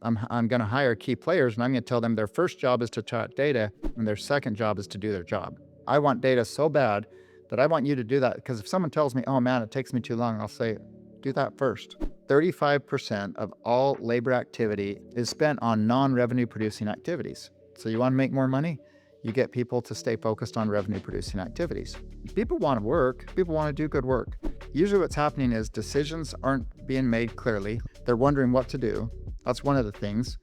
I'm going to hire key players, and I'm going to tell them their first job is to track data and their second job is to do their job. I want data so bad that I want you to do that, because if someone tells me, "Oh man, it takes me too long," I'll say, "Do that first." 35% of all labor activity is spent on non-revenue producing activities. So you want to make more money? You get people to stay focused on revenue producing activities. People want to work, people want to do good work. Usually what's happening is decisions aren't being made clearly. They're wondering what to do. That's one of the things.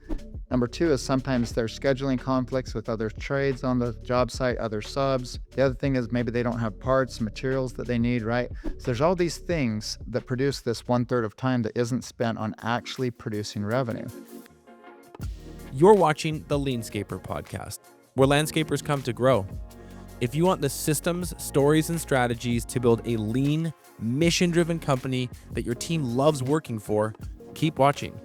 Number two is sometimes there's scheduling conflicts with other trades on the job site, other subs. The other thing is maybe they don't have parts, materials that they need, right? So there's all these things that produce this 1/3 of time that isn't spent on actually producing revenue. You're watching the LeanScaper podcast, where landscapers come to grow. If you want the systems, stories, and strategies to build a lean, mission-driven company that your team loves working for, keep watching.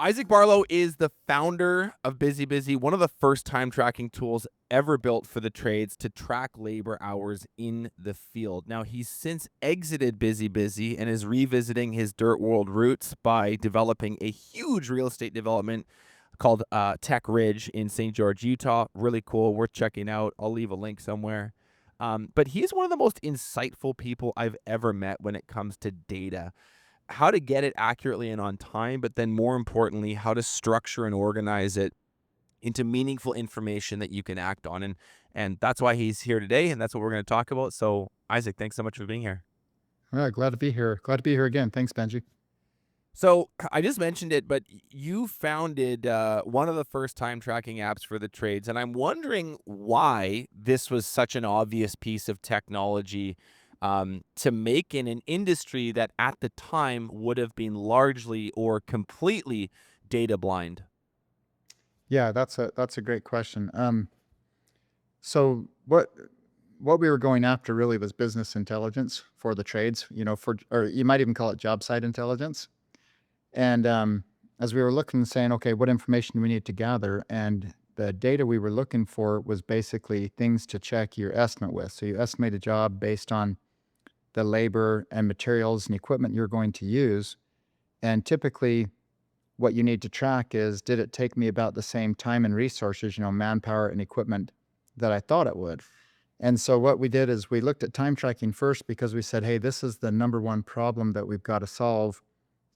Isaac Barlow is the founder of BusyBusy, one of the first time tracking tools ever built for the trades to track labor hours in the field. Now, he's since exited BusyBusy and is revisiting his dirt world roots by developing a huge real estate development called Tech Ridge in St. George, Utah. Really cool, worth checking out. I'll leave a link somewhere. But he's one of the most insightful people I've ever met when it comes to data. How to get it accurately and on time, but then more importantly, how to structure and organize it into meaningful information that you can act on. And that's why he's here today, and that's what we're going to talk about. So, Isaac, thanks so much for being here. All right, glad to be here. Glad to be here again. Thanks, Benji. So I just mentioned it, but you founded one of the first time tracking apps for the trades, and I'm wondering why this was such an obvious piece of technology to make in an industry that at the time would have been largely or completely data blind. Yeah, that's a great question. So what we were going after really was business intelligence for the trades, or you might even call it job site intelligence. And as we were looking, saying, okay, what information do we need to gather? And the data we were looking for was basically things to check your estimate with. So you estimate a job based on the labor and materials and equipment you're going to use. And typically, what you need to track is, did it take me about the same time and resources, manpower and equipment, that I thought it would? And so what we did is we looked at time tracking first, because we said, hey, this is the number one problem that we've got to solve,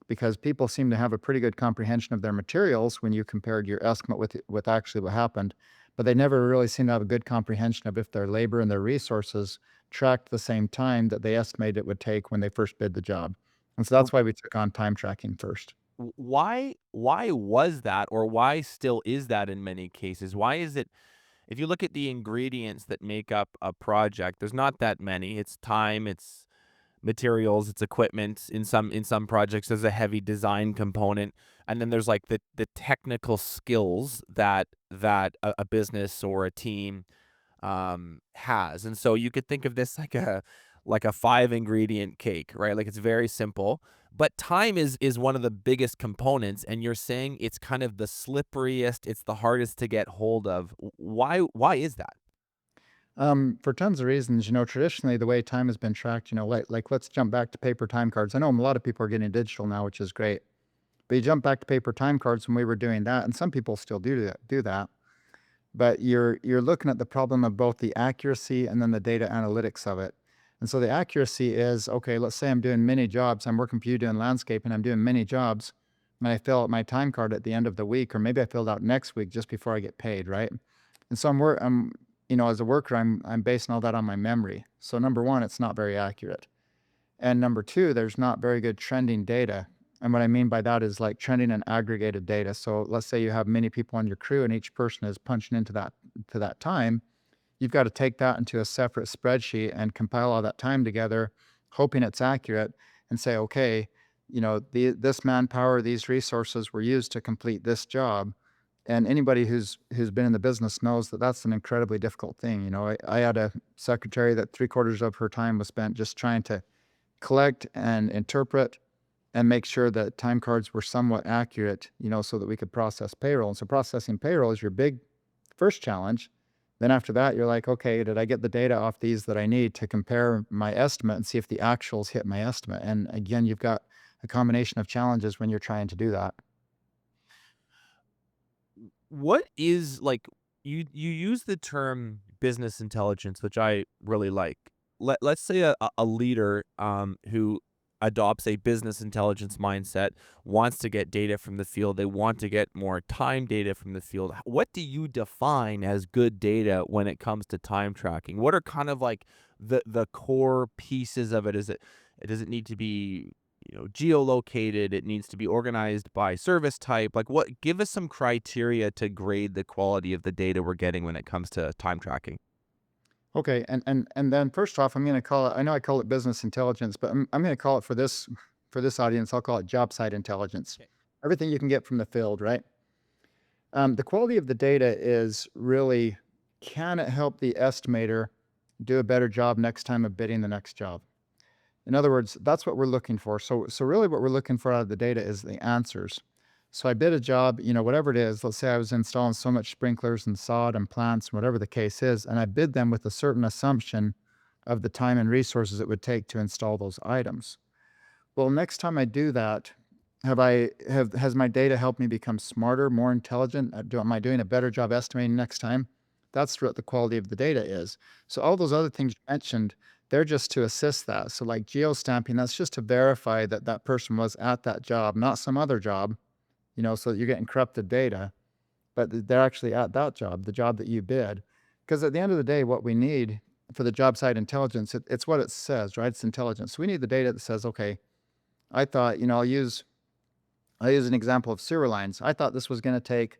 because people seem to have a pretty good comprehension of their materials when you compared your estimate with actually what happened, but they never really seem to have a good comprehension of if their labor and their resources tracked the same time that they estimated it would take when they first bid the job. And so that's why we took on time tracking first. Why was that, or why still is that in many cases? Why is it, if you look at the ingredients that make up a project, there's not that many. It's time, it's materials, it's equipment. In some projects, there's a heavy design component, and then there's like the technical skills that a business or a team has. And so you could think of this like a 5 ingredient cake, right? Like it's very simple, but time is one of the biggest components, and you're saying it's kind of the slipperiest, it's the hardest to get hold of. Why is that? For tons of reasons, traditionally the way time has been tracked, like let's jump back to paper time cards. I know a lot of people are getting digital now, which is great. But you jump back to paper time cards when we were doing that, and some people still do that. But you're looking at the problem of both the accuracy and then the data analytics of it. And so the accuracy is, okay, let's say I'm doing many jobs. I'm working for you doing landscaping. I'm doing many jobs, and I fill out my time card at the end of the week, or maybe I filled out next week just before I get paid, right? And so as a worker, I'm basing all that on my memory. So number one, it's not very accurate. And number two, there's not very good trending data. And what I mean by that is like trending and aggregated data. So let's say you have many people on your crew and each person is punching into that time. You've got to take that into a separate spreadsheet and compile all that time together, hoping it's accurate, and say, okay, this manpower, these resources were used to complete this job. And anybody who's been in the business knows that that's an incredibly difficult thing. I had a secretary that 3/4 of her time was spent just trying to collect and interpret and make sure that time cards were somewhat accurate, so that we could process payroll. And so processing payroll is your big first challenge. Then after that, you're like, okay, did I get the data off these that I need to compare my estimate and see if the actuals hit my estimate? And again, you've got a combination of challenges when you're trying to do that. what is like you use the term business intelligence, which I really like. Let's say a leader who adopts a business intelligence mindset wants to get data from the field. They want to get more time data from the field. What do you define as good data when it comes to time tracking? What are kind of like the core pieces of it? Is it does it need to be geolocated? It needs to be organized by service type. Like what, give us some criteria to grade the quality of the data we're getting when it comes to time tracking. Okay, and then first off, I'm going to call it. I know I call it business intelligence, but I'm going to call it for this audience. I'll call it job site intelligence. Okay. Everything you can get from the field, right? The quality of the data is really, can it help the estimator do a better job next time of bidding the next job? In other words, that's what we're looking for. So really what we're looking for out of the data is the answers. So I bid a job, whatever it is. Let's say I was installing so much sprinklers and sod and plants, whatever the case is, and I bid them with a certain assumption of the time and resources it would take to install those items. Well, next time I do that, has my data helped me become smarter, more intelligent? Am I doing a better job estimating next time? That's what the quality of the data is. So all those other things you mentioned, they're just to assist that. So like geostamping, that's just to verify that that person was at that job, not some other job, so that you're getting corrupted data, but they're actually at that job, the job that you bid. Because at the end of the day, what we need for the job site intelligence, it's what it says, right? It's intelligence. So we need the data that says, okay, I thought, I'll use an example of sewer lines. I thought this was going to take,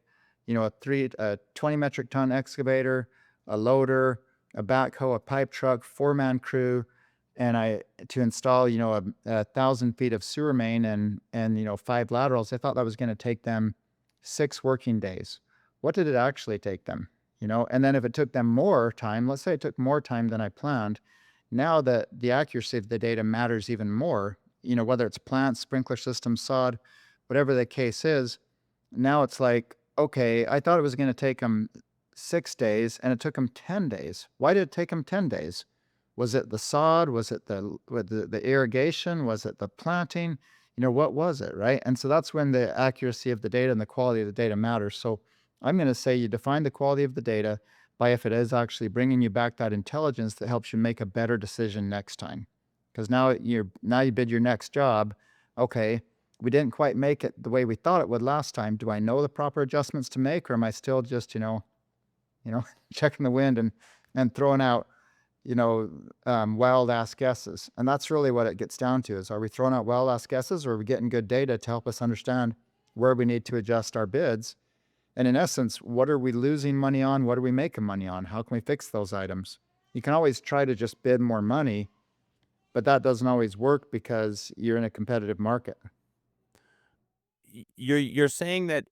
a 20 metric ton excavator, a loader, a backhoe, a pipe truck, 4-man crew, and I to install, 1,000 feet of sewer main and 5 laterals. I thought that was going to take them 6 working days. What did it actually take them? And then if it took them more time, let's say it took more time than I planned, now that the accuracy of the data matters even more, whether it's plants, sprinkler systems, sod, whatever the case is, now it's like, okay, I thought it was going to take them 6 days and it took them 10 days. Why did it take them 10 days? Was it the sod? Was it the irrigation? Was it the planting? What was it, right? And so that's when the accuracy of the data and the quality of the data matters. So I'm going to say you define the quality of the data by if it is actually bringing you back that intelligence that helps you make a better decision next time. Because now you bid your next job. Okay, we didn't quite make it the way we thought it would last time. Do I know the proper adjustments to make, or am I still just checking the wind and throwing out wild ass guesses? And that's really what it gets down to: is are we throwing out wild ass guesses, or are we getting good data to help us understand where we need to adjust our bids? And in essence, what are we losing money on? What are we making money on? How can we fix those items? You can always try to just bid more money, but that doesn't always work because you're in a competitive market. You're saying that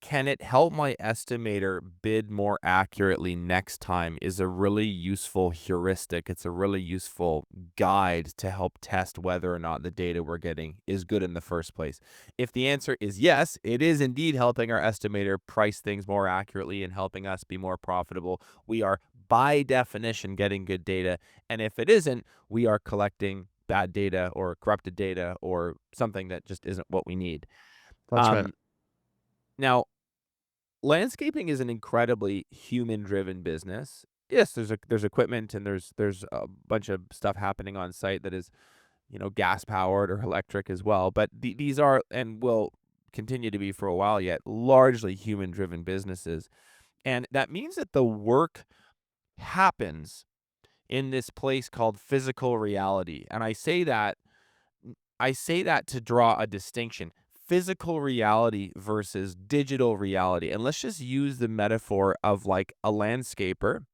can it help my estimator bid more accurately next time is a really useful heuristic. It's a really useful guide to help test whether or not the data we're getting is good in the first place. If the answer is yes, it is indeed helping our estimator price things more accurately and helping us be more profitable. We are by definition getting good data. And if it isn't, we are collecting bad data or corrupted data or something that just isn't what we need. That's right. Um, Now, landscaping is an incredibly human-driven business. Yes, there's equipment and there's a bunch of stuff happening on site that is, gas powered or electric as well. But these are and will continue to be for a while yet largely human-driven businesses, and that means that the work happens in this place called physical reality. And I say that to draw a distinction. Physical reality versus digital reality. And let's just use the metaphor of like a landscaper,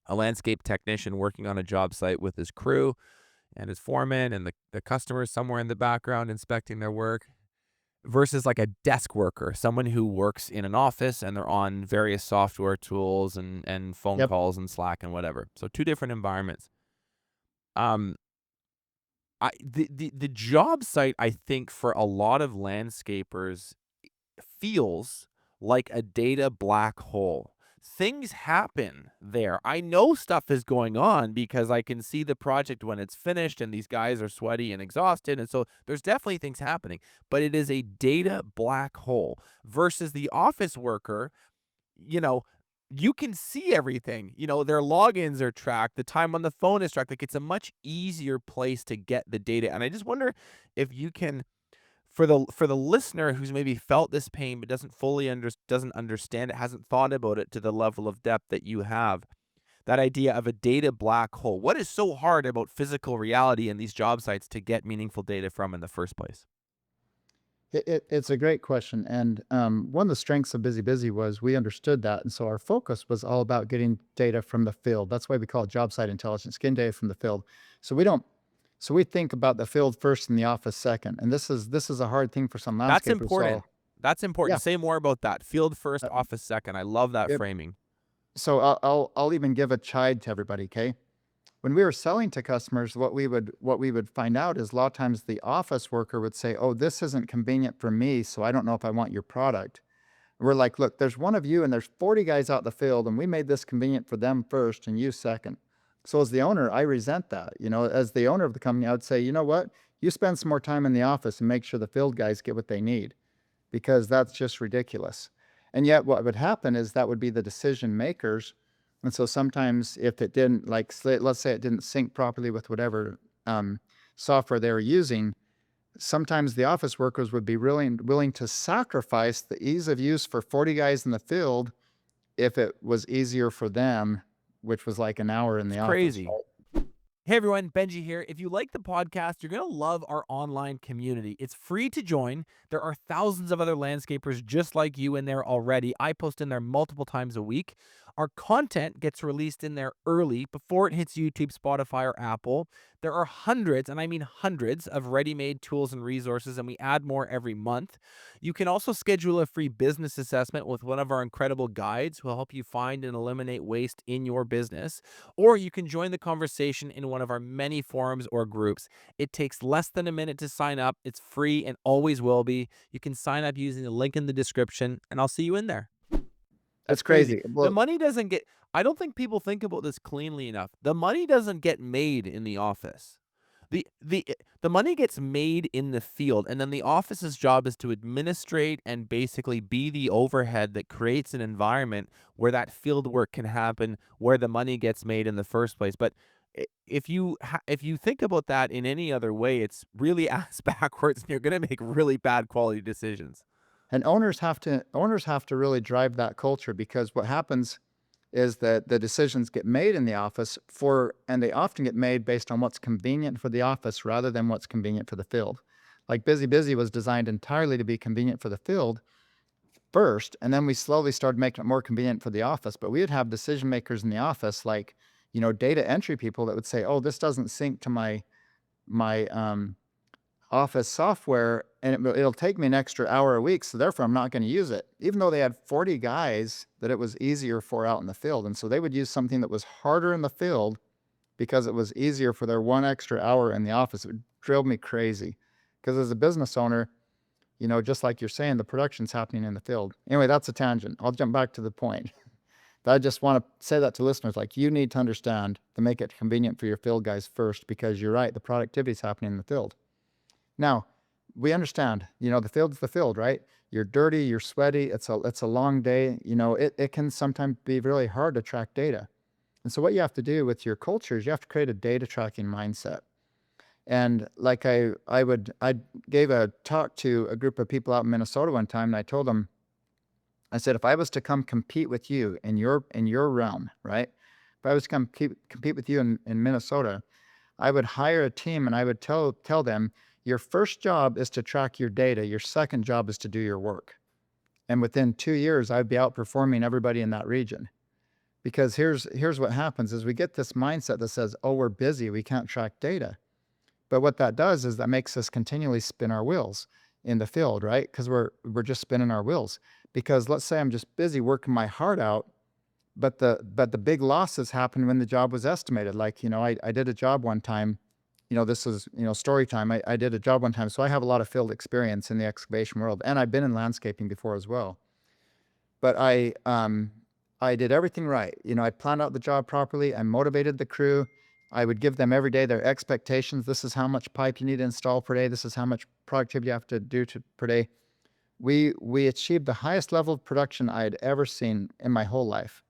a landscape technician working on a job site with his crew and his foreman and the customers somewhere in the background inspecting their work versus like a desk worker, someone who works in an office and they're on various software tools and phone Yep. calls and Slack and whatever. So two different environments. Um, the job site, I think, for a lot of landscapers feels like a data black hole. things happen there. I know stuff is going on because I can see the project when it's finished and these guys are sweaty and exhausted. And so there's definitely things happening, but it is a data black hole versus the office worker. You know, you can see everything. Their logins are tracked, the time on the phone is tracked. Like, it's a much easier place to get the data. And I just wonder if you can, for the listener who's maybe felt this pain but doesn't understand it, hasn't thought about it to the level of depth that you have, that idea of a data black hole. What is so hard about physical reality and these job sites to get meaningful data from in the first place? It's a great question. And one of the strengths of BusyBusy was we understood that. And so our focus was all about getting data from the field. That's why we call it job site intelligence, getting data from the field. So we don't, so we think about the field first and the office second. And this is a hard thing for some That's landscapers. So important. That's important. yeah, Say more about that. Field first, uh, office second. I love that it, framing. so I'll even give a chide to everybody. Okay. When we were selling to customers, what we would find out is a lot of times the office worker would say, "Oh, this isn't convenient for me, so I don't know if I want your product." We're like, "Look, there's one of you and there's 40 guys out in the field, and we made this convenient for them first and you second." So as the owner, I resent that. As the owner of the company, I would say, "You know what? You spend some more time in the office and make sure the field guys get what they need, because that's just ridiculous." And yet what would happen is that would be the decision makers. And so sometimes if it didn't, like, let's say it didn't sync properly with whatever um, software they were using, sometimes the office workers would be willing to sacrifice the ease of use for 40 guys in the field if it was easier for them, which was like an hour in It's the office, crazy. right? Hey everyone, Benji here. If you like the podcast, you're going to love our online community. It's free to join. There are thousands of other landscapers just like you in there already. I post in there multiple times a week. Our content gets released in there early before it hits YouTube, Spotify, or Apple. There are hundreds, and I mean hundreds, of ready-made tools and resources, and we add more every month. You can also schedule a free business assessment with one of our incredible guides who will help you find and eliminate waste in your business. Or you can join the conversation in one of our many forums or groups. It takes less than a minute to sign up. It's free and always will be. You can sign up using the link in the description, and I'll see you in there. That's That's crazy. crazy. The Well, money doesn't get, I don't think people think about this cleanly enough. The money doesn't get made in the office. The money gets made in the field, and then the office's job is to administrate and basically be the overhead that creates an environment where that field work can happen, where the money gets made in the first place. But if you think about that in any other way, it's really ass backwards, and you're going to make really bad quality decisions. and owners have to really drive that culture, because what happens is that the decisions get made in the office and they often get made based on what's convenient for the office rather than what's convenient for the field. Like BusyBusy was designed entirely to be convenient for the field first, and then we slowly started making it more convenient for the office. But we would have decision makers in the office, like, data entry people that would say, "Oh, this doesn't sync to my office software, and it'll take me an extra hour a week, so therefore I'm not going to use it," even though they had 40 guys that it was easier for out in the field. And so they would use something that was harder in the field because it was easier for their one extra hour in the office. It drove me crazy, because as a business owner, just like you're saying, the production's happening in the field. Anyway, that's a tangent. I'll jump back to the point. But I just want to say that to listeners, like, you need to understand to make it convenient for your field guys first, because you're right, the productivity is happening in the field. Now, we understand, the field's the field, right? You're dirty, you're sweaty, it's a long day. It can sometimes be really hard to track data. And so what you have to do with your culture is you have to create a data tracking mindset. And like I gave a talk to a group of people out in Minnesota one time, and I told them, I said, if I was to come compete with you in your realm, right? If I was to come compete with you in Minnesota, I would hire a team and I would tell them, your first job is to track your data. Your second job is to do your work. And within 2 years, I'd be outperforming everybody in that region. Because here's what happens is we get this mindset that says, "Oh, we're busy, we can't track data." But what that does is that makes us continually spin our wheels in the field, right? Because we're just spinning our wheels. Because let's say I'm just busy working my heart out, but the big losses happen when the job was estimated. Like, I did a job one time. This is, story time. I did a job one time, so I have a lot of field experience in the excavation world, and I've been in landscaping before as well. But I did everything right. I planned out the job properly. I motivated the crew. I would give them every day their expectations. This is how much pipe you need to install per day. This is how much productivity you have to do per day. We achieved the highest level of production I had ever seen in my whole life.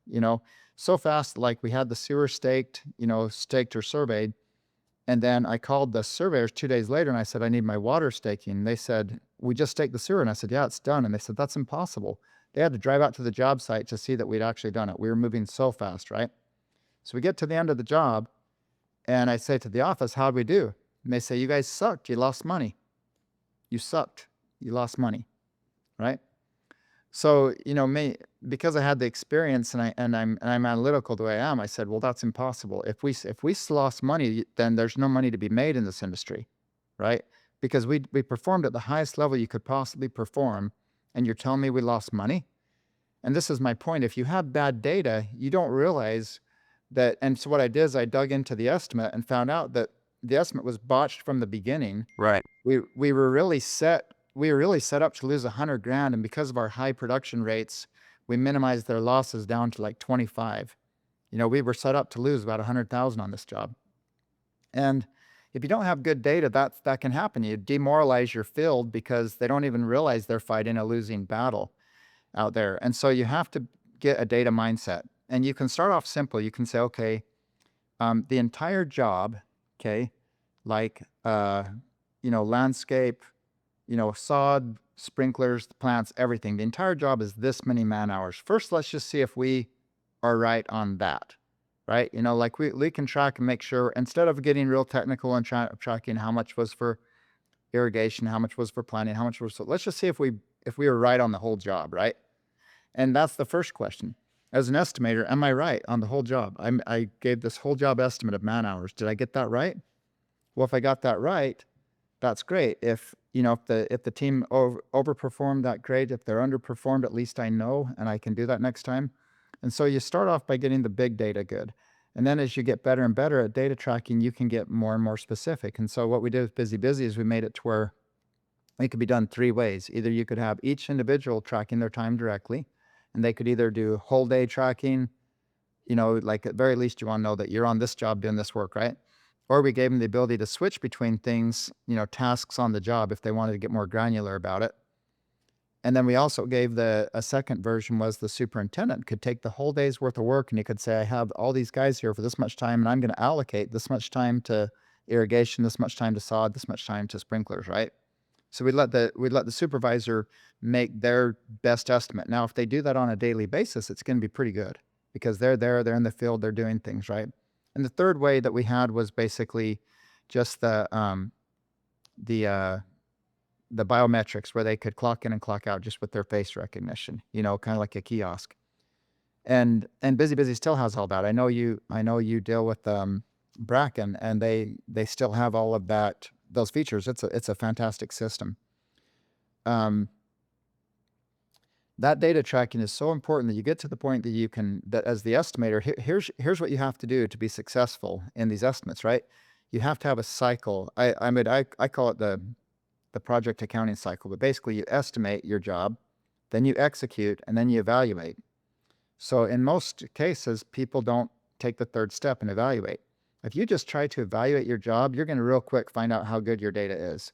So fast, like we had the sewer staked or surveyed. And then I called the surveyors 2 days later and I said, I need my water staking. They said, we just staked the sewer. And I said, yeah, it's done. And they said, that's impossible. They had to drive out to the job site to see that we'd actually done it. We were moving so fast, right? So we get to the end of the job and I say to the office, how'd we do? And they say, you guys sucked. You lost money. You sucked. You lost money, right? So, because I had the experience and I'm analytical the way I am, I said, well, that's impossible. If we lost money, then there's no money to be made in this industry, right? Because we performed at the highest level you could possibly perform, and you're telling me we lost money? And this is my point. If you have bad data, you don't realize that. And so what I did is I dug into the estimate and found out that the estimate was botched from the beginning. Right. We were really set up to lose 100 grand, and because of our high production rates, we minimized their losses down to like 25. We were set up to lose about 100,000 on this job. And if you don't have good data, that can happen. You demoralize your field because they don't even realize they're fighting a losing battle out there. And so you have to get a data mindset. And you can start off simple. You can say, okay, the entire job, okay, like landscape, sod, sprinklers, plants, everything. The entire job is this many man hours. First, let's just see if we are right on that, right? Like we can track and make sure, instead of getting real technical and tracking how much was for irrigation, how much was for planting, how much was, so let's just see if we were right on the whole job, right? And that's the first question. As an estimator, am I right on the whole job? I gave this whole job estimate of man hours. Did I get that right? Well, if I got that right, that's great. If the team overperformed, that great. If they're underperformed, at least I know and I can do that next time. And so you start off by getting the big data good. And then as you get better and better at data tracking, you can get more and more specific. And so what we did with BusyBusy is we made it to where it could be done three ways. Either you could have each individual tracking their time directly, and they could either do whole day tracking, like at very least you want to know that you're on this job doing this work, right? Or we gave them the ability to switch between things, tasks on the job if they wanted to get more granular about it. And then we also gave a second version was the superintendent could take the whole day's worth of work and he could say, I have all these guys here for this much time and I'm going to allocate this much time to irrigation, this much time to sod, this much time to sprinklers, right? So we'd let the supervisor make their best estimate. Now, if they do that on a daily basis, it's going to be pretty good because they're in the field, they're doing things, right? And the third way that we had was basically just the biometrics where they could clock in and clock out just with their face recognition, kind of like a kiosk. And BusyBusy still has all that. I know you deal with Bracken, and they still have all of those features. It's a fantastic system. That data tracking is so important that you get to the point that as the estimator, here's what you have to do to be successful in these estimates, right? You have to have a cycle. I call it the project accounting cycle, but basically you estimate your job, then you execute, and then you evaluate. So in most cases, people don't take the third step and evaluate. If you just try to evaluate your job, you're going to real quick find out how good your data is,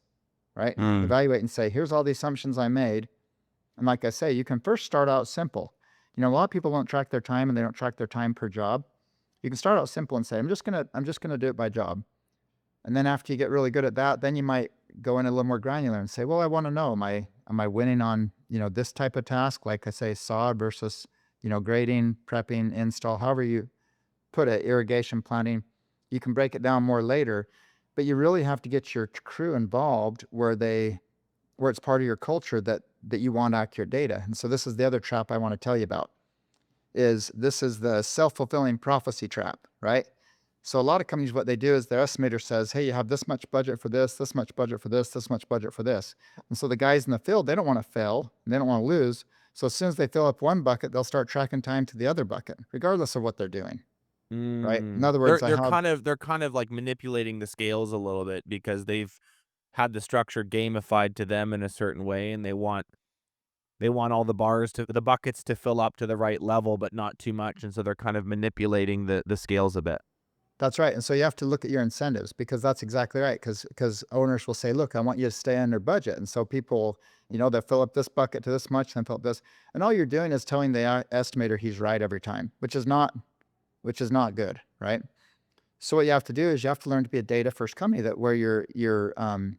right? Evaluate and say, here's all the assumptions I made. And like I say, you can first start out simple. A lot of people don't track their time and they don't track their time per job. You can start out simple and say, I'm just gonna do it by job. And then after you get really good at that, then you might go in a little more granular and say, well, I want to know, am I winning on, this type of task? Like I say, sod versus, grading, prepping, install, however you put it, irrigation, planting. You can break it down more later, but you really have to get your crew involved where it's part of your culture that you want accurate data. And so this is the other trap I want to tell you about. This is the self-fulfilling prophecy trap, right? So a lot of companies, what they do is their estimator says, hey, you have this much budget for this much budget for this much budget for this. And so the guys in the field, they don't want to fail and they don't want to lose. So as soon as they fill up one bucket, they'll start tracking time to the other bucket, regardless of what they're doing, right? In other words, They're kind of like manipulating the scales a little bit because they've had the structure gamified to them in a certain way, and they want they want all the buckets to fill up to the right level, but not too much. And so they're kind of manipulating the scales a bit. That's right. And so you have to look at your incentives because that's exactly right. Because owners will say, look, I want you to stay under budget. And so people, they'll fill up this bucket to this much, then fill up this. And all you're doing is telling the estimator he's right every time, which is not good, right? So what you have to do is you have to learn to be a data first company that where your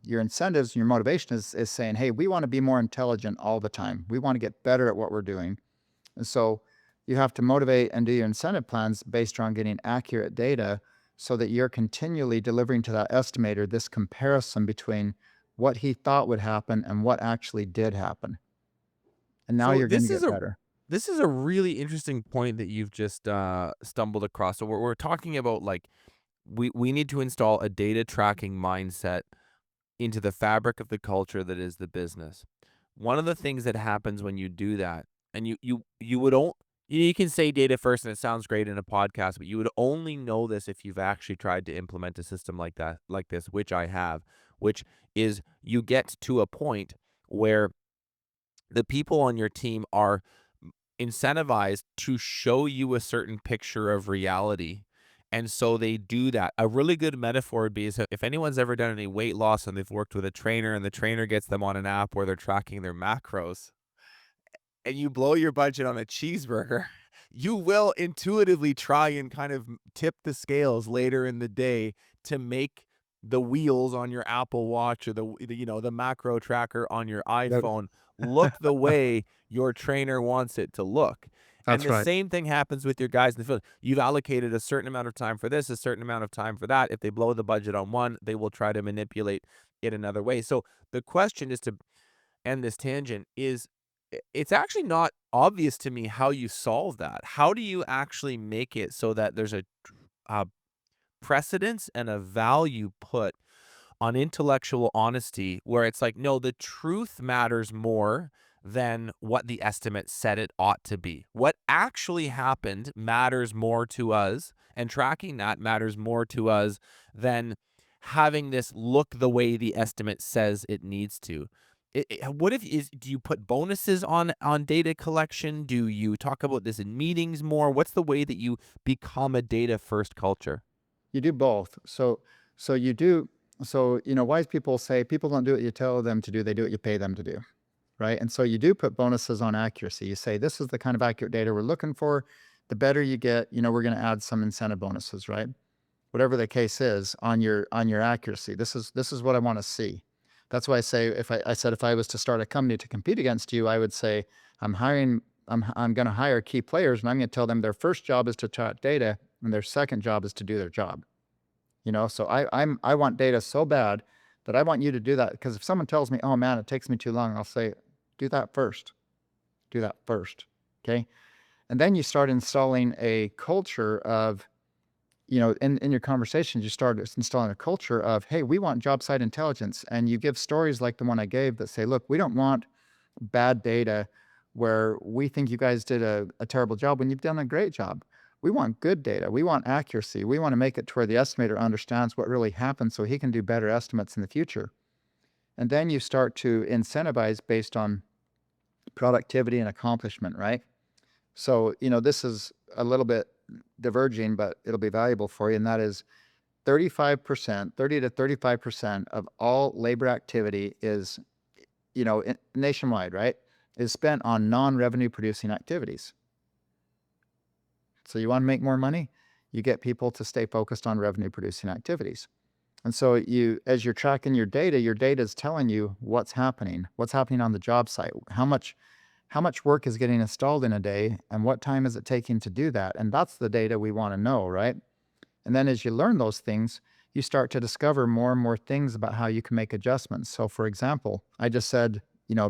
incentives and your motivation is saying, hey, we want to be more intelligent all the time. We want to get better at what we're doing. And so you have to motivate and do your incentive plans based on getting accurate data so that you're continually delivering to that estimator this comparison between what he thought would happen and what actually did happen. And now So you're going to get better. this is a really interesting point that you've just stumbled across. So we're talking about like we need to install a data tracking mindset into the fabric of the culture that is the business. One of the things that happens when you do that, and you would you can say data first and it sounds great in a podcast, but you would only know this if you've actually tried to implement a system like that, like this, which I have, which is you get to a point where the people on your team are incentivized to show you a certain picture of reality. And so they do that. A really good metaphor would be is if anyone's ever done any weight loss and they've worked with a trainer and the trainer gets them on an app where they're tracking their macros, and you blow your budget on a cheeseburger, you will intuitively try and kind of tip the scales later in the day to make the wheels on your Apple Watch or the macro tracker on your That- iPhone look the way your trainer wants it to look. And That's the right. same thing happens with your guys in the field. You've allocated a certain amount of time for this, a certain amount of time for that. If they blow the budget on one, they will try to manipulate it another way. So the question is to end this tangent is it's actually not obvious to me how you solve that. How do you actually make it so that there's a precedence and a value put on intellectual honesty where it's like, no, the truth matters more than what the estimate said it ought to be. What actually happened matters more to us, and tracking that matters more to us than having this look the way the estimate says it needs to. What if is do you put bonuses on data collection? Do you talk about this in meetings more? What's the way that you become a data first culture? You do both. So you do. So, wise people say people don't do what you tell them to do. They do what you pay them to do. Right. And so you do put bonuses on accuracy. You say, this is the kind of accurate data we're looking for. The better you get, we're going to add some incentive bonuses, right? Whatever the case is on your accuracy. This is what I want to see. That's why I say I said if I was to start a company to compete against you, I would say I'm going to hire key players and I'm going to tell them their first job is to track data and their second job is to do their job. So I want data so bad that I want you to do that because if someone tells me, oh man, it takes me too long, I'll say, do that first. Do that first. Okay. And then you start installing a culture of in your conversations, you start installing a culture of, hey, we want job site intelligence. And you give stories like the one I gave that say, look, we don't want bad data where we think you guys did a terrible job when you've done a great job. We want good data. We want accuracy. We want to make it to where the estimator understands what really happened so he can do better estimates in the future. And then you start to incentivize based on productivity and accomplishment, right? So, this is a little bit diverging, but it'll be valuable for you. And that is 35%, 30 to 35% of all labor activity is, nationwide, right? Is spent on non-revenue producing activities. So you want to make more money? You get people to stay focused on revenue producing activities. And so as you're tracking your data is telling you what's happening on the job site, how much work is getting installed in a day and what time is it taking to do that? And that's the data we want to know, right? And then as you learn those things, you start to discover more and more things about how you can make adjustments. So for example, I just said,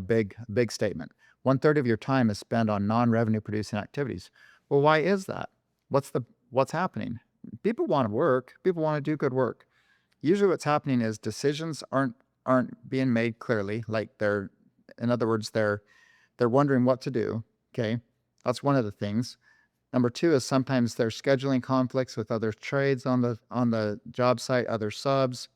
big statement. 1/3 of your time is spent on non-revenue producing activities. Well, why is that? What's happening? People want to work. People want to do good work. Usually what's happening is decisions aren't being made clearly. Like in other words, they're wondering what to do. Okay. That's one of the things. Number two is sometimes there's scheduling conflicts with other trades on the job site, other subs.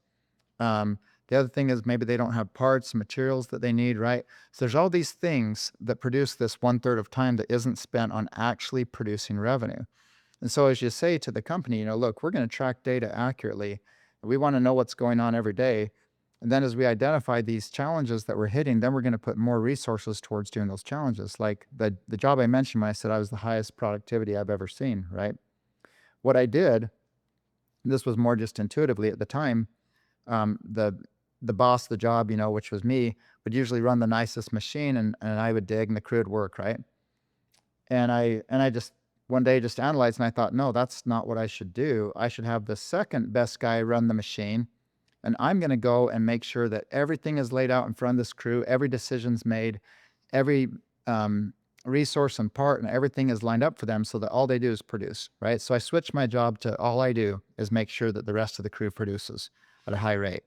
The other thing is maybe they don't have parts, materials that they need, right? So there's all these things that produce this one third of time that isn't spent on actually producing revenue. And so as you say to the company, look, we're going to track data accurately. We want to know what's going on every day. And then as we identify these challenges that we're hitting, then we're going to put more resources towards doing those challenges. Like the job I mentioned when I said I was the highest productivity I've ever seen, right? What I did, this was more just intuitively at the time, um, the the boss of the job, which was me, would usually run the nicest machine and I would dig and the crew would work, right? And I just one day just analyzed and I thought, no, that's not what I should do. I should have the second best guy run the machine. And I'm going to go and make sure that everything is laid out in front of this crew, every decision's made, every um, resource and part and everything is lined up for them so that all they do is produce, right? So I switched my job to all I do is make sure that the rest of the crew produces at a high rate.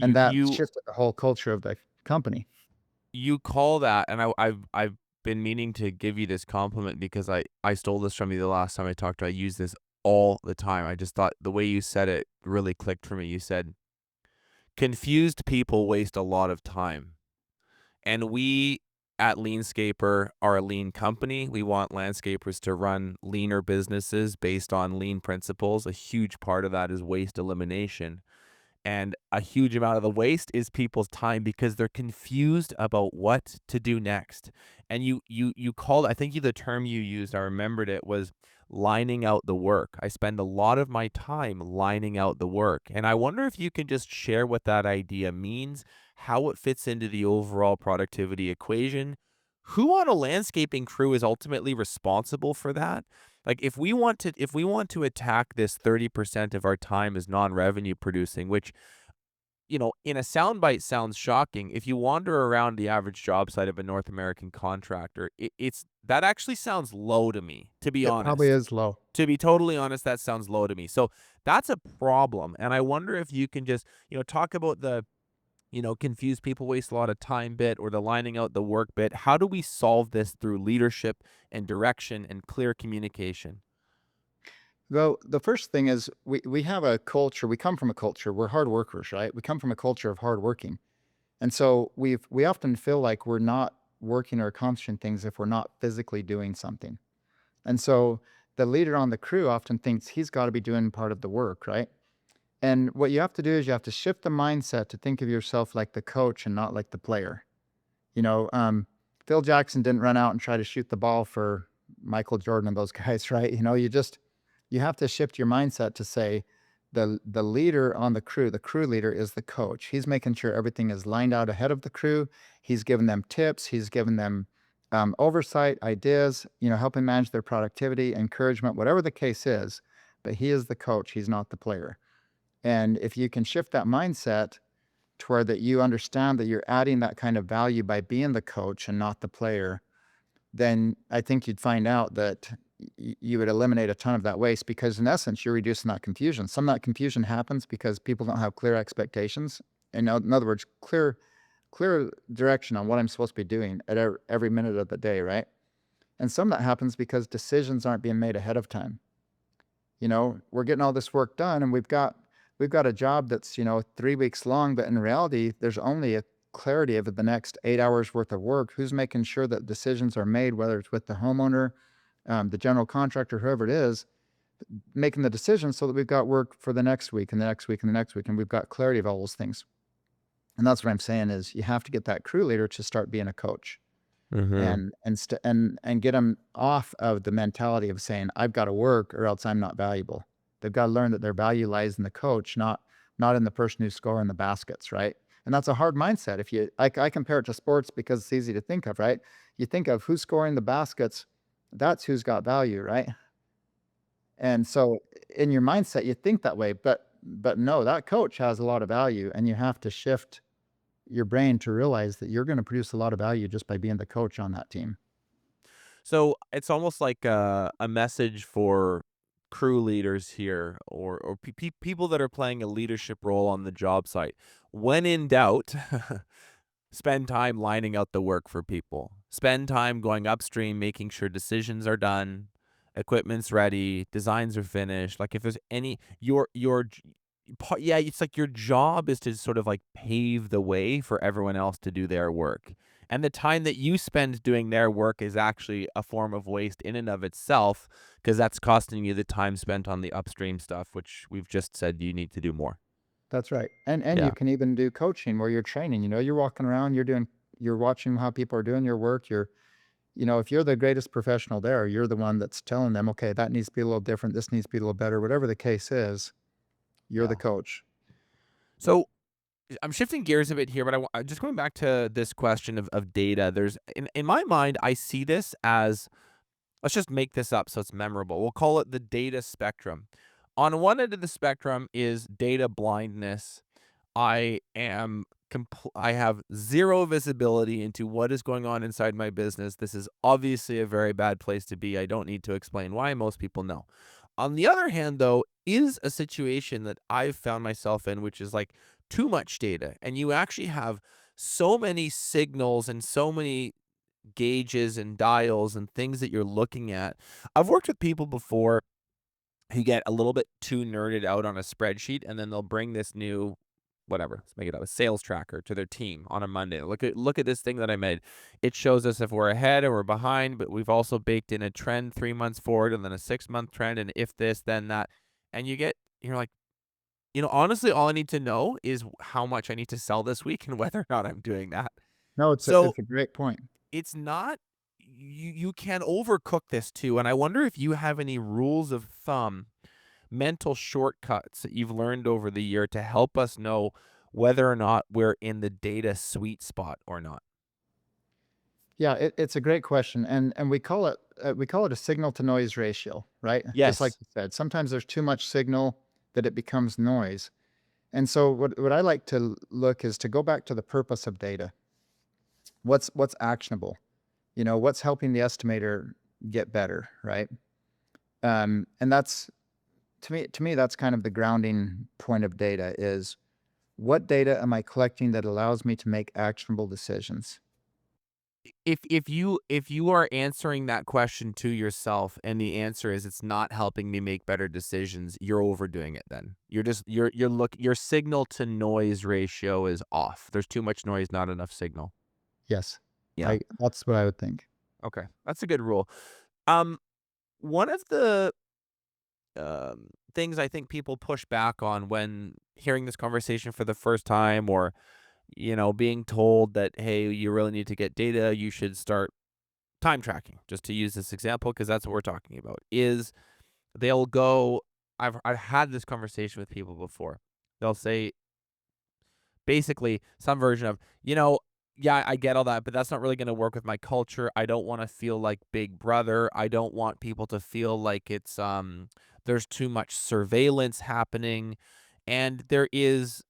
And You that you shifted the whole culture of the company. you call that, and I've been meaning to give you this compliment because I stole this from you the last time I talked to you. I use this all the time. I just thought the way you said it really clicked for me. You said, "Confused people waste a lot of time." And we at LeanScaper are a lean company. We want landscapers to run leaner businesses based on lean principles. A huge part of that is waste elimination. And a huge amount of the waste is people's time because they're confused about what to do next. And you called, I think the term you used, I remembered it, was lining out the work. I spend a lot of my time lining out the work. And I wonder if you can just share what that idea means, how it fits into the overall productivity equation. Who on a landscaping crew is ultimately responsible for that? Like if we want to attack this 30% of our time as non-revenue producing, which in a soundbite sounds shocking. If you wander around the average job site of a North American contractor, it's that actually sounds low to me, to be It probably honest. is low. To be totally honest, that sounds low to me. So that's a problem. And I wonder if you can just, talk about the, confused people waste a lot of time bit or the lining out the work bit. How do we solve this through leadership and direction and clear communication? Well, the first thing is we have a culture. We come from a culture. We're hard workers, right? We come from a culture of hard working. And so we often feel like we're not working or accomplishing things if we're not physically doing something. And so the leader on the crew often thinks he's got to be doing part of the work, right? And what you have to do is you have to shift the mindset to think of yourself like the coach and not like the player. You know, um, Phil Jackson didn't run out and try to shoot the ball for Michael Jordan and those guys, right? You have to shift your mindset to say the leader on the crew leader is the coach. He's making sure everything is lined out ahead of the crew. He's giving them tips. He's giving them oversight, ideas. Helping manage their productivity, encouragement, whatever the case is. But he is the coach. He's not the player. And if you can shift that mindset to where that you understand that you're adding that kind of value by being the coach and not the player, then I think you'd find out that you would eliminate a ton of that waste because in essence, you're reducing that confusion. Some of that confusion happens because people don't have clear expectations. And in other words, clear direction on what I'm supposed to be doing at every minute of the day, right? And some of that happens because decisions aren't being made ahead of time. We're getting all this work done and we've got a job that's 3 weeks long, but in reality there's only a clarity of the next 8 hours worth of work. Who's making sure that decisions are made, whether it's with the homeowner, the general contractor, whoever it is, making the decision so that we've got work for the next week and the next week and the next week, and we've got clarity of all those things. And that's what I'm saying is you have to get that crew leader to start being a coach Mhm. and get them off of the mentality of saying I've got to work or else I'm not valuable. They've got to learn that their value lies in the coach, not in the person who's scoring the baskets, right? And that's a hard mindset. If you, I compare it to sports because it's easy to think of, right? You think of who's scoring the baskets, that's who's got value, right? And so in your mindset, you think that way, but no, that coach has a lot of value, and you have to shift your brain to realize that you're going to produce a lot of value just by being the coach on that team. So it's almost like a message for crew leaders here, or people that are playing a leadership role on the job site. When in doubt, spend time lining out the work for people. Spend time going upstream, making sure decisions are done, equipment's ready, designs are finished. Like if there's any, Yeah, it's like your job is to sort of like pave the way for everyone else to do their work. And the time that you spend doing their work is actually a form of waste in and of itself, because that's costing you the time spent on the upstream stuff, which we've just said you need to do more. That's right. And you Yeah. can even do coaching where you're training, you're walking around, you're watching how people are doing your work. If you're the greatest professional there, you're the one that's telling them, okay, that needs to be a little different. This needs to be a little better. Whatever the case is, you're the Yeah. coach. So I'm shifting gears a bit here, but just going back to this question of data. There's in my mind, I see this as, let's just make this up so it's memorable. We'll call it the data spectrum. On one end of the spectrum is data blindness. I have zero visibility into what is going on inside my business. This is obviously a very bad place to be. I don't need to explain why. Most people know. On the other hand, though, is a situation that I've found myself in, which is like too much data. And you actually have so many signals and so many gauges and dials and things that you're looking at. I've worked with people before who get a little bit too nerded out on a spreadsheet, and then they'll bring this new, whatever, let's make it up, a sales tracker to their team on a Monday. Look at this thing that I made. It shows us if we're ahead or we're behind, but we've also baked in a trend 3 months forward and then a 6 month trend, and if this, then that. And you're like, honestly, all I need to know is how much I need to sell this week and whether or not I'm doing that. No, it's a, So it's a great point. it's not, you can overcook this too. And I wonder if you have any rules of thumb, mental shortcuts that you've learned over the year to help us know whether or not we're in the data sweet spot or not. Yeah, it's a great question, and we call it a signal to noise ratio, right? Just like Yes. you said, sometimes there's too much signal that it becomes noise. And so what I like to look is to go back to the purpose of data. What's actionable? What's helping the estimator get better, right? And that's to me that's kind of the grounding point of data is what data am I collecting that allows me to make actionable decisions? If you are answering that question to yourself and the answer is it's not helping me make better decisions, you're overdoing it then. Your signal to noise ratio is off. There's too much noise, not enough signal. Yes. Yeah. That's what I would think. Okay. That's a good rule. Um One of the things I think people push back on when hearing this conversation for the first time, or being told that, hey, you really need to get data, you should start time tracking, just to use this example because that's what we're talking about, is they'll go, I've had this conversation with people before. They'll say basically some version of, yeah, I get all that, but that's not really going to work with my culture. I don't want to feel like Big Brother. I don't want people to feel like it's there's too much surveillance happening, and there is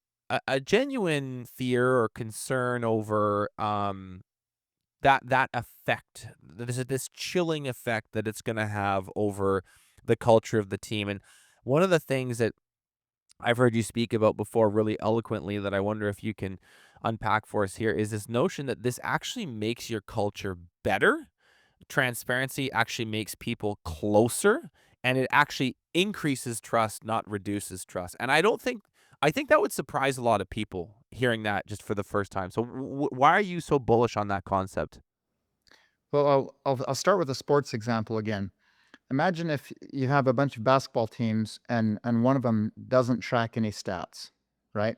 a genuine fear or concern over that effect. There's this chilling effect that it's going to have over the culture of the team. And one of the things that I've heard you speak about before really eloquently that I wonder if you can unpack for us here is this notion that this actually makes your culture better. Transparency actually makes people closer, and it actually increases trust, not reduces trust. And I think that would surprise a lot of people hearing that just for the first time. So why are you so bullish on that concept? Well, I'll start with a sports example again. Imagine if you have a bunch of basketball teams and one of them doesn't track any stats, right?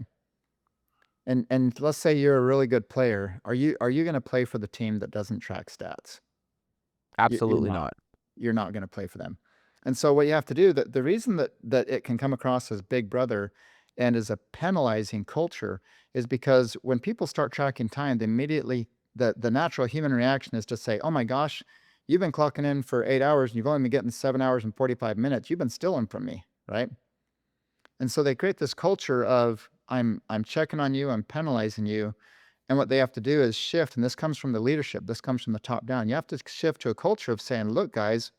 And let's say you're a really good player. Are you going to play for the team that doesn't track stats? You're Absolutely not. not. You're not going to play for them. And so what you have to do, that the reason that it can come across as Big Brother and as a penalizing culture is because when people start tracking time, they immediately the natural human reaction is to say, "Oh my gosh, you've been clocking in for 8 hours and you've only been getting 7 hours and 45 minutes. You've been stealing from me, right?" And so they create this culture of I'm checking on you, I'm penalizing you. And what they have to do is shift, and this comes from the leadership. This comes from the top down. You have to shift to a culture of saying, "Look, guys,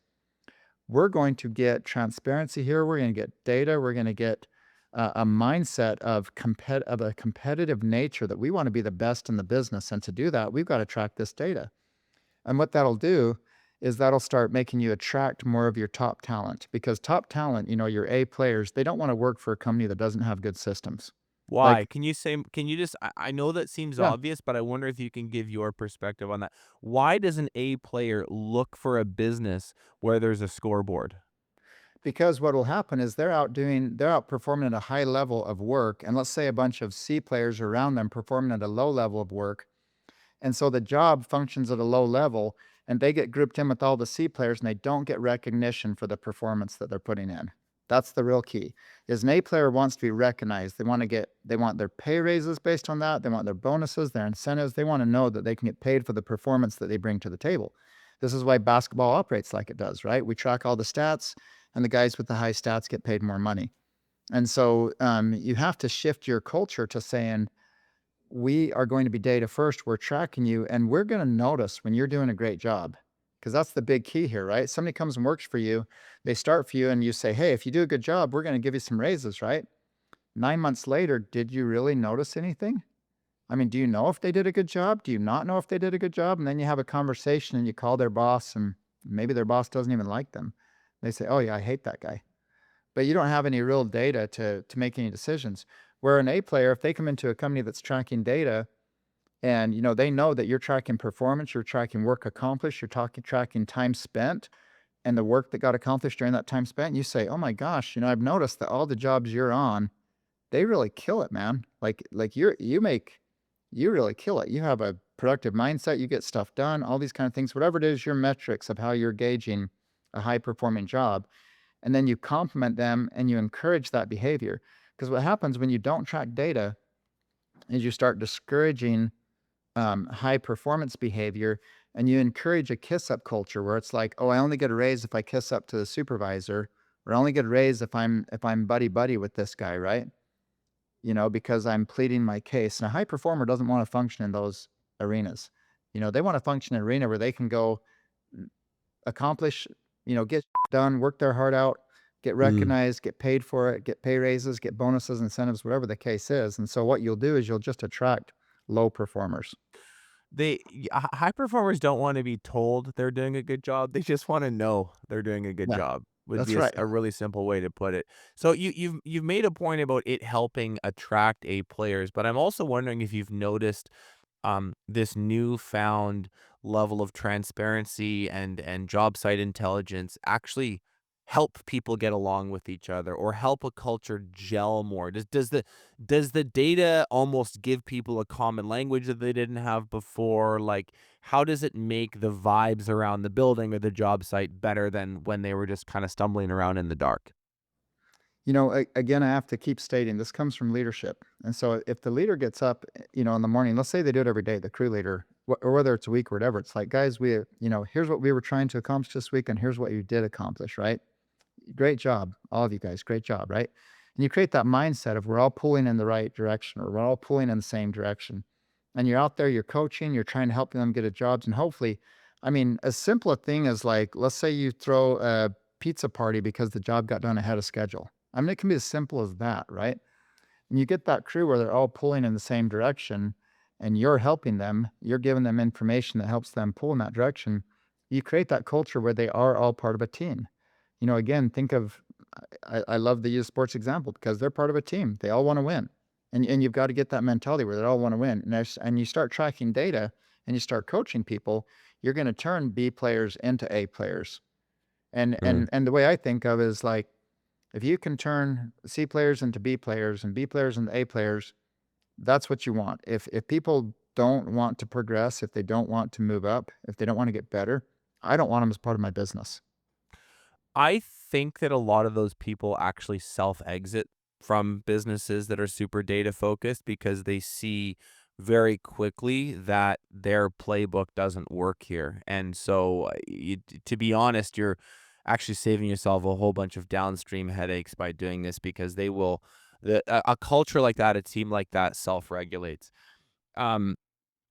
we're going to get transparency here. We're going to get data. We're going to get a mindset of a competitive nature that we want to be the best in the business. And to do that, we've got to track this data." And what that'll do is that'll start making you attract more of your top talent, because top talent, your A players, they don't want to work for a company that doesn't have good systems. Why? Like, Can you just I know that seems yeah, obvious, but I wonder if you can give your perspective on that. Why does an A player look for a business where there's a scoreboard? because what will happen is they're outperforming at a high level of work. And let's say a bunch of C players around them performing at a low level of work. And so the job functions at a low level and they get grouped in with all the C players and they don't get recognition for the performance that they're putting in. That's the real key. Is an A player wants to be recognized. They want their pay raises based on that. They want their bonuses, their incentives. They want to know that they can get paid for the performance that they bring to the table. This is why basketball operates like it does, right? We track all the stats and the guys with the high stats get paid more money. And so you have to shift your culture to saying, we are going to be data first. We're tracking you, and we're going to notice when you're doing a great job. Because that's the big key here, right? Somebody comes and works for you, they start for you, and you say, hey, if you do a good job, we're going to give you some raises, right? 9 months later, did you really notice anything? I mean, do you know if they did a good job? Do you not know if they did a good job? And then you have a conversation and you call their boss, and maybe their boss doesn't even like them. They say, oh, yeah, I hate that guy. But you don't have any real data to make any decisions. Where an A player, if they come into a company that's tracking data, and, they know that you're tracking performance, you're tracking work accomplished, you're tracking time spent and the work that got accomplished during that time spent. You say, "Oh my gosh, I've noticed that all the jobs you're on, they really kill it, man. Like you really kill it. You have a productive mindset, you get stuff done, all these kind of things, whatever it is, your metrics of how you're gauging a high performing job." And then you compliment them and you encourage that behavior. Because what happens when you don't track data is you start discouraging high performance behavior, and you encourage a kiss up culture where it's like, oh, I only get a raise if I kiss up to the supervisor, or I only get a raise if I'm buddy buddy with this guy, right? Because I'm pleading my case. And a high performer doesn't want to function in those arenas. They want to function in an arena where they can go accomplish, get done, work their heart out, get Mm. recognized, get paid for it, get pay raises, get bonuses, incentives, whatever the case is. And so what you'll do is you'll just attract low performers. High performers don't wanna be told they're doing a good job, they just wanna know they're doing a good Yeah, job, would that's be right. a really simple way to put it. So you've made a point about it helping attract A players, but I'm also wondering if you've noticed this newfound level of transparency and job site intelligence actually help people get along with each other or help a culture gel more? Does the data almost give people a common language that they didn't have before? Like, how does it make the vibes around the building or the job site better than when they were just kind of stumbling around in the dark? Again, I have to keep stating this comes from leadership. And so if the leader gets up, in the morning, let's say they do it every day, the crew leader, or whether it's a week or whatever, it's like, guys, here's what we were trying to accomplish this week, and here's what you did accomplish, right? Great job, all of you guys, great job, right? And you create that mindset of we're all pulling in the right direction, or we're all pulling in the same direction. And you're out there, you're coaching, you're trying to help them get a jobs, and hopefully, I mean, as simple a thing as like, let's say you throw a pizza party because the job got done ahead of schedule. I mean, it can be as simple as that, right? And you get that crew where they're all pulling in the same direction and you're helping them, you're giving them information that helps them pull in that direction. You create that culture where they are all part of a team. Again, think of, I love the use sports example because they're part of a team. They all want to win. And you've got to get that mentality where they all want to win. And you start tracking data and you start coaching people, you're going to turn B players into A players. And the way I think of is like, if you can turn C players into B players and B players into A players, that's what you want. If people don't want to progress, if they don't want to move up, if they don't want to get better, I don't want them as part of my business. I think that a lot of those people actually self-exit from businesses that are super data focused because they see very quickly that their playbook doesn't work here. And so, to be honest, you're actually saving yourself a whole bunch of downstream headaches by doing this because a culture like that, a team like that self-regulates. Um,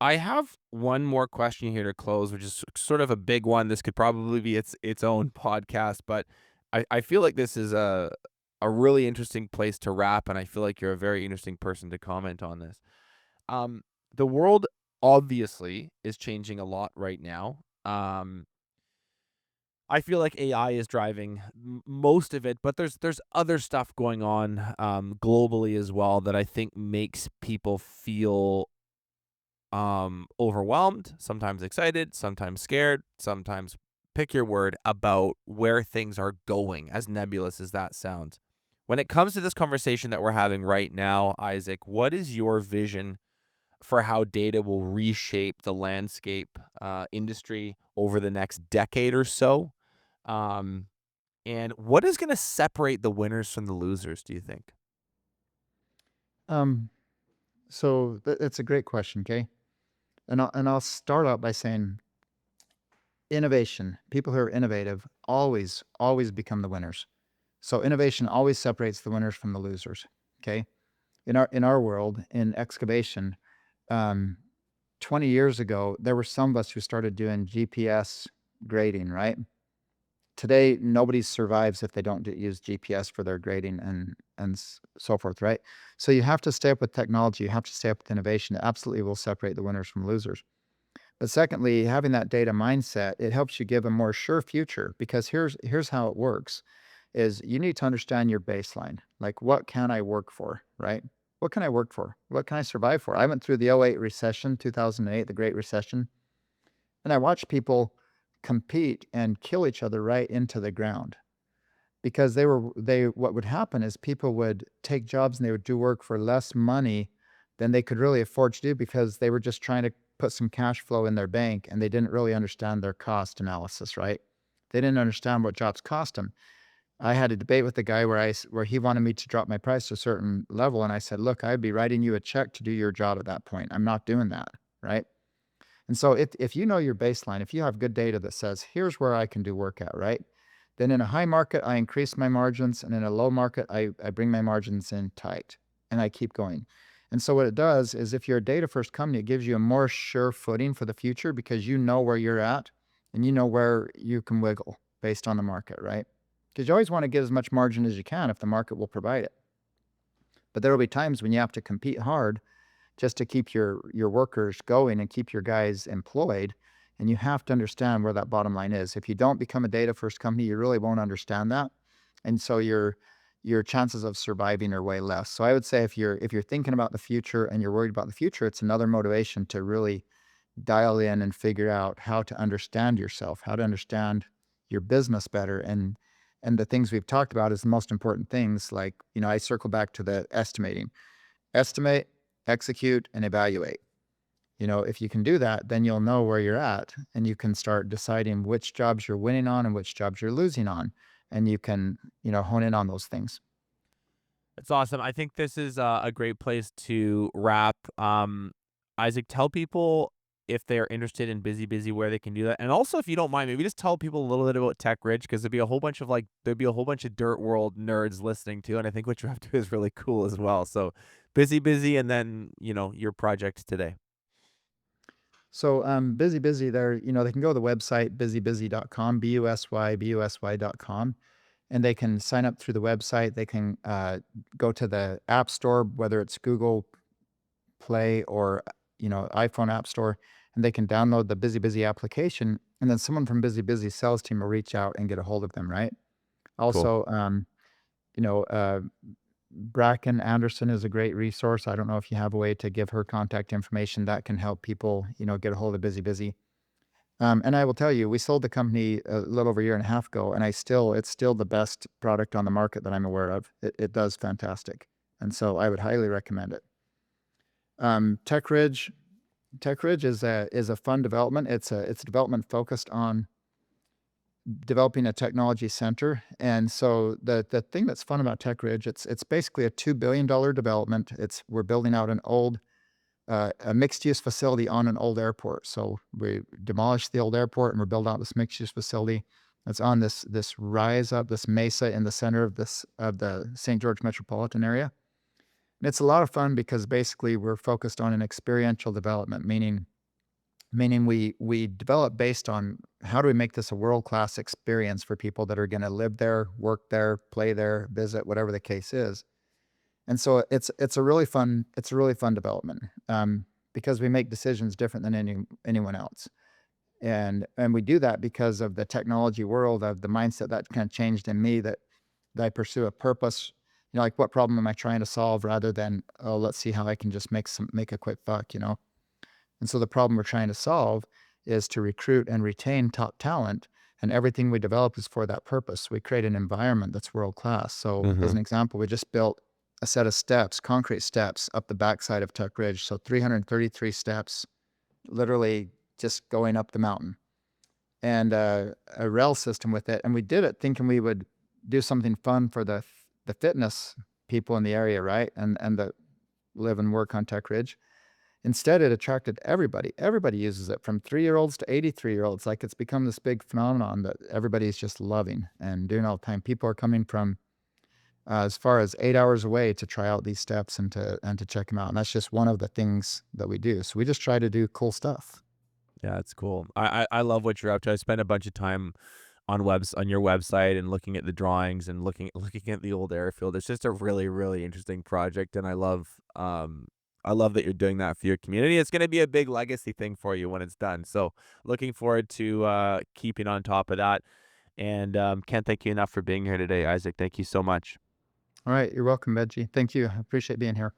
I have one more question here to close, which is sort of a big one. This could probably be its own podcast, but I feel like this is a really interesting place to wrap, and I feel like you're a very interesting person to comment on this. The world obviously is changing a lot right now. I feel like AI is driving most of it, but there's other stuff going on globally as well that I think makes people feel overwhelmed, sometimes excited, sometimes scared, sometimes pick your word about where things are going, as nebulous as that sounds. When it comes to this conversation that we're having right now, Isaac, what is your vision for how data will reshape the landscape industry over the next decade or so? Um, and what is going to separate the winners from the losers, do you think? Um, so that's a great question, okay? And I'll start out by saying innovation. People who are innovative always become the winners. So innovation always separates the winners from the losers. Okay. In our world, in excavation, um, 20 years ago, there were some of us who started doing GPS grading, right? Today, nobody survives if they don't use GPS for their grading and so forth, right? So you have to stay up with technology. You have to stay up with innovation. It absolutely will separate the winners from losers. But secondly, having that data mindset, it helps you give a more sure future because here's how it works is you need to understand your baseline. Like what can I work for, right? What can I work for? What can I survive for? I went through the '08 recession, 2008, the Great Recession, and I watched people compete and kill each other right into the ground because they what would happen is people would take jobs and they would do work for less money than they could really afford to do because they were just trying to put some cash flow in their bank and they didn't really understand their cost analysis, right? They didn't understand what jobs cost them. I had a debate with the guy where he wanted me to drop my price to a certain level, and I said, "Look, I'd be writing you a check to do your job at that point. I'm not doing that." Right? And so if you know your baseline, if you have good data that says, here's where I can do work at, right? Then in a high market, I increase my margins. And in a low market, I bring my margins in tight and I keep going. And so what it does is if you're a data first company, it gives you a more sure footing for the future because you know where you're at and you know where you can wiggle based on the market, right? Because you always want to get as much margin as you can if the market will provide it. But there will be times when you have to compete hard just to keep your workers going and keep your guys employed. And you have to understand where that bottom line is. If you don't become a data first company, you really won't understand that. And so your chances of surviving are way less. So I would say if you're thinking about the future and you're worried about the future, it's another motivation to really dial in and figure out how to understand yourself, how to understand your business better. And the things we've talked about is the most important things. Like, I circle back to the estimating. Estimate, execute, and evaluate. If you can do that, then you'll know where you're at and you can start deciding which jobs you're winning on and which jobs you're losing on. And you can, hone in on those things. That's awesome. I think this is a great place to wrap. Isaac, tell people if they're interested in BusyBusy where they can do that, and also if you don't mind, maybe just tell people a little bit about Tech Ridge because there'd be a whole bunch of dirt world nerds listening too, and I think what you're up to is really cool as well. So, BusyBusy, and then your project today. So BusyBusy, they can go to the website busybusy.com, busy.com, and they can sign up through the website. They can go to the app store, whether it's Google Play or iPhone App Store, and they can download the BusyBusy application, and then someone from BusyBusy sales team will reach out and get a hold of them, right? Cool. Also, you know, Bracken Anderson is a great resource. I don't know if you have a way to give her contact information that can help people, get a hold of BusyBusy. And I will tell you, we sold the company a little over a year and a half ago, and it's still the best product on the market that I'm aware of. It does fantastic, and so I would highly recommend it. Tech Ridge, is a fun development. It's a development focused on developing a technology center. And so the thing that's fun about Tech Ridge, it's basically a $2 billion development. We're building out a mixed use facility on an old airport. So we demolished the old airport and we're building out this mixed use facility. It's on this rise up, this mesa in the center of the St. George metropolitan area. And it's a lot of fun because basically we're focused on an experiential development, meaning we develop based on how do we make this a world-class experience for people that are going to live there, work there, play there, visit, whatever the case is. And so it's a really fun development because we make decisions different than anyone else. And we do that because of the technology world, of the mindset that kind of changed in me, that I pursue a purpose. Like, what problem am I trying to solve, rather than, oh, let's see how I can just make a quick buck. And so the problem we're trying to solve is to recruit and retain top talent, and everything we develop is for that purpose. We create an environment that's world class. So, as Mm-hmm. an example, we just built a set of steps, concrete steps, up the backside of Tuck Ridge. So 333 steps, literally just going up the mountain, and a rail system with it. And we did it thinking we would do something fun for the fitness people in the area, right? And that live and work on Tuck Ridge. Instead, it attracted everybody. Everybody uses it, from 3-year-olds to 83-year-olds. Like, it's become this big phenomenon that everybody's just loving and doing all the time. People are coming from as far as 8 hours away to try out these steps and to check them out. And that's just one of the things that we do. So we just try to do cool stuff. Yeah, it's cool. I love what you're up to. I spent a bunch of time on your website and looking at the drawings and looking at the old airfield. It's just a really, really interesting project, and I love that you're doing that for your community. It's going to be a big legacy thing for you when it's done. So looking forward to keeping on top of that. And can't thank you enough for being here today, Isaac. Thank you so much. All right. You're welcome, Benji. Thank you. I appreciate being here.